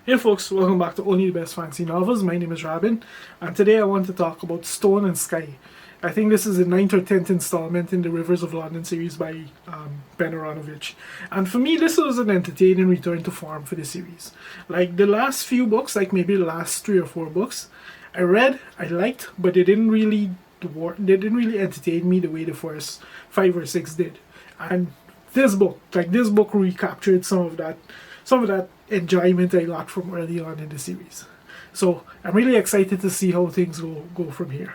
Hey folks, welcome back to Only the Best Fantasy Novels. My name is Robin, and today I want to talk about Stone and Sky. I think this is the 9th or 10th installment in the Rivers of London series by Ben Aaronovitch. And for me, this was an entertaining return to form for the series. Like the last few books, like maybe the last 3 or 4 books, I read, I liked, but they didn't really entertain me the way the first 5 or 6 did. And this book recaptured some of that enjoyment I got from early on in the series. So I'm really excited to see how things go from here.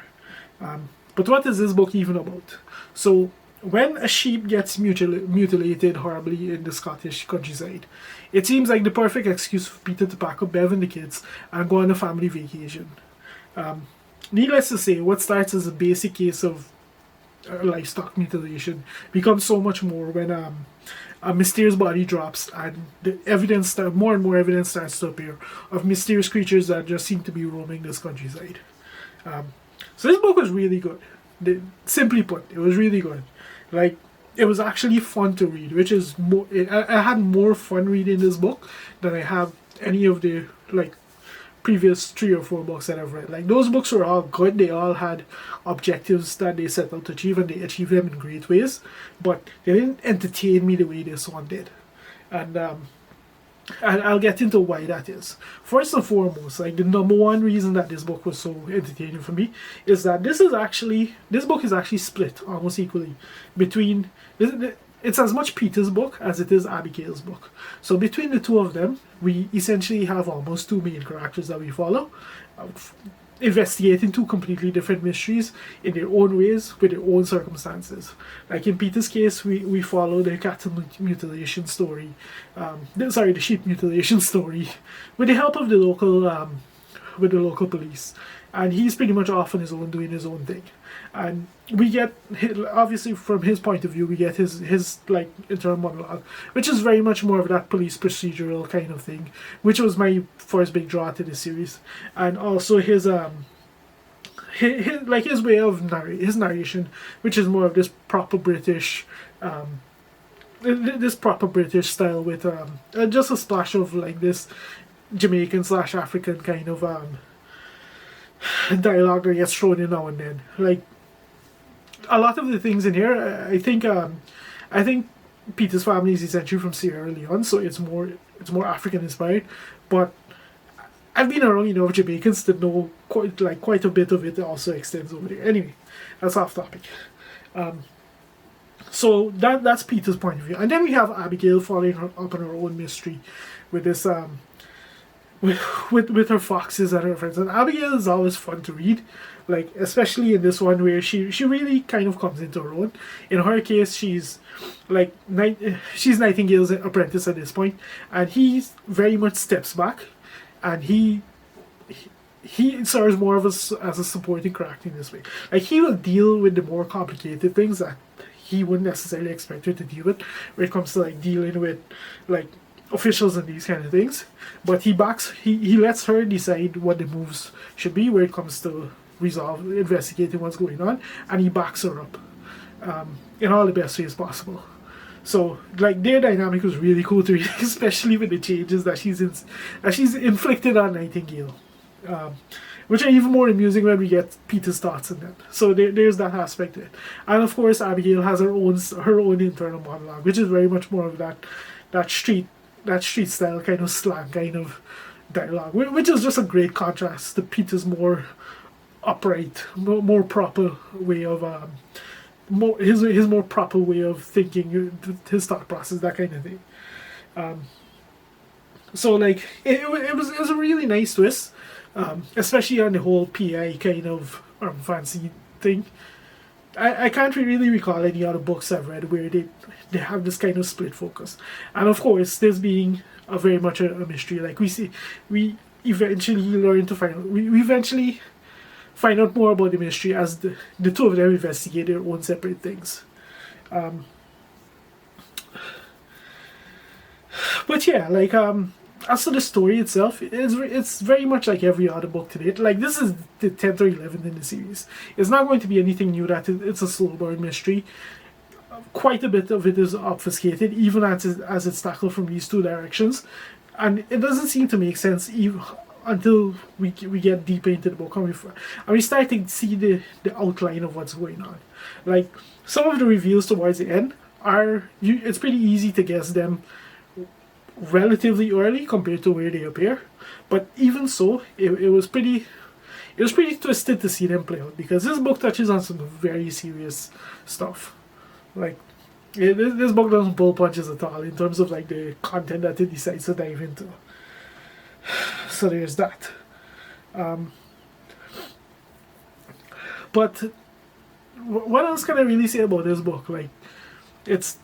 But what is this book even about? So when a sheep gets mutilated horribly in the Scottish countryside, it seems like the perfect excuse for Peter to pack up Bev and the kids and go on a family vacation. Needless to say, what starts as a basic case of livestock mutilation becomes so much more when a mysterious body drops and more and more evidence starts to appear of mysterious creatures that just seem to be roaming this countryside. So this book was really good. Simply put, it was really good. Like, it was actually fun to read, which is more. I had more fun reading this book than I have any of the previous 3 or 4 books that I've read. Like, those books were all good. They all had objectives that they set out to achieve, and they achieved them in great ways. But they didn't entertain me the way this one did. And I'll get into why that is. First and foremost, like the number one reason that this book was so entertaining for me is that this book is actually split almost equally between. It's as much Peter's book as it is Abigail's book. So between the two of them, we essentially have almost 2 main characters that we follow, investigating 2 completely different mysteries in their own ways with their own circumstances. Like in Peter's case, we follow the cattle mutilation story, the sheep mutilation story, with the help of the local police, and he's pretty much off on his own doing his own thing. And we get, obviously from his point of view, we get his internal monologue, which is very much more of that police procedural kind of thing, which was my first big draw to the series. And also his way of his narration, which is more of this proper British style with just a splash of like this Jamaican / African kind of dialogue that gets thrown in now and then. Like, a lot of the things in here, I think Peter's family is essentially from Sierra Leone, so it's more African inspired. But I've been around enough Jamaicans to know quite a bit of it also extends over there. Anyway, that's off topic. So that's Peter's point of view, and then we have Abigail following up on her own mystery with this with her foxes and her friends. And Abigail is always fun to read, like especially in this one where she really kind of comes into her own. In her case, she's Nightingale's apprentice at this point, and he very much steps back, and he serves more of as a supporting character in this way. Like, he will deal with the more complicated things that he wouldn't necessarily expect her to deal with when it comes to like dealing with like officials and these kind of things, but he lets her decide what the moves should be when it comes to investigating what's going on, and he backs her up in all the best ways possible. So like their dynamic was really cool to read, especially with the changes that she's inflicted on Nightingale, which are even more amusing when we get Peter's thoughts on that. So there's that aspect of it. And of course Abigail has her own internal monologue, which is very much more of that street style kind of slang kind of dialogue, which is just a great contrast to Peter's more upright, more proper way of his more proper way of thinking, his thought process, that kind of thing. So like it was a really nice twist, especially on the whole PI kind of fancy thing. I can't really recall any other books I've read where they have this kind of split focus. And of course, this being very much a mystery, like we eventually find out more about the mystery as the two of them investigate their own separate things. But yeah, like as for the story itself, it's very much like every other book to date. Like, this is the 10th or 11th in the series. It's not going to be anything new. That it's a slow burn mystery. Quite a bit of it is obfuscated, even as it's tackled from these 2 directions. and it doesn't seem to make sense even until we get deeper into the book and we start to see the outline of what's going on. Like some of the reveals towards the end it's pretty easy to guess them relatively early compared to where they appear, but even so, it was pretty twisted to see them play out, because this book touches on some very serious stuff. Like this book doesn't pull punches at all in terms of like the content that it decides to dive into. So there's that. But what else can I really say about this book? Like, it's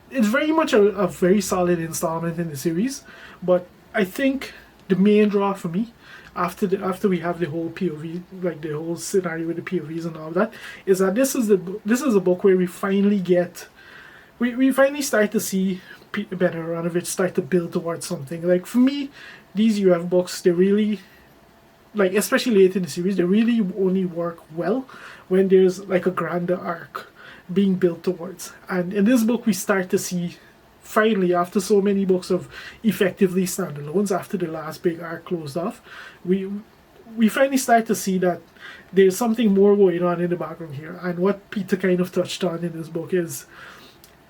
very much a very solid installment in the series, but I think the main draw for me, after we have the whole POV, like the whole scenario with the POVs and all that, is that this is a book where we finally start to see Ben Aaronovitch start to build towards something. Like for me, these UF books, they really, like especially late in the series, they really only work well when there's like a grander arc being built towards. And in this book, we start to see, finally, after so many books of effectively standalones, after the last big arc closed off, we finally start to see that there's something more going on in the background here. And what Peter kind of touched on in this book is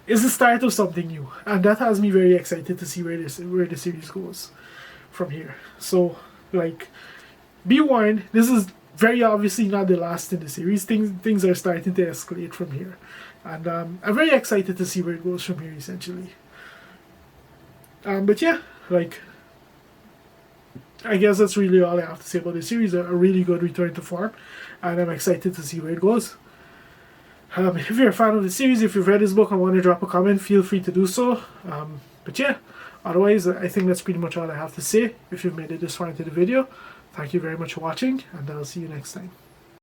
the start of something new, and that has me very excited to see where the series goes from here. So, like, be warned, this is very obviously not the last in the series. Things are starting to escalate from here, and I'm very excited to see where it goes from here, essentially. But yeah, like, I guess that's really all I have to say about this series. A really good return to form, and I'm excited to see where it goes. If you're a fan of the series, if you've read this book and want to drop a comment, feel free to do so. But yeah, otherwise, I think that's pretty much all I have to say. If you've made it this far into the video, thank you very much for watching, and I'll see you next time.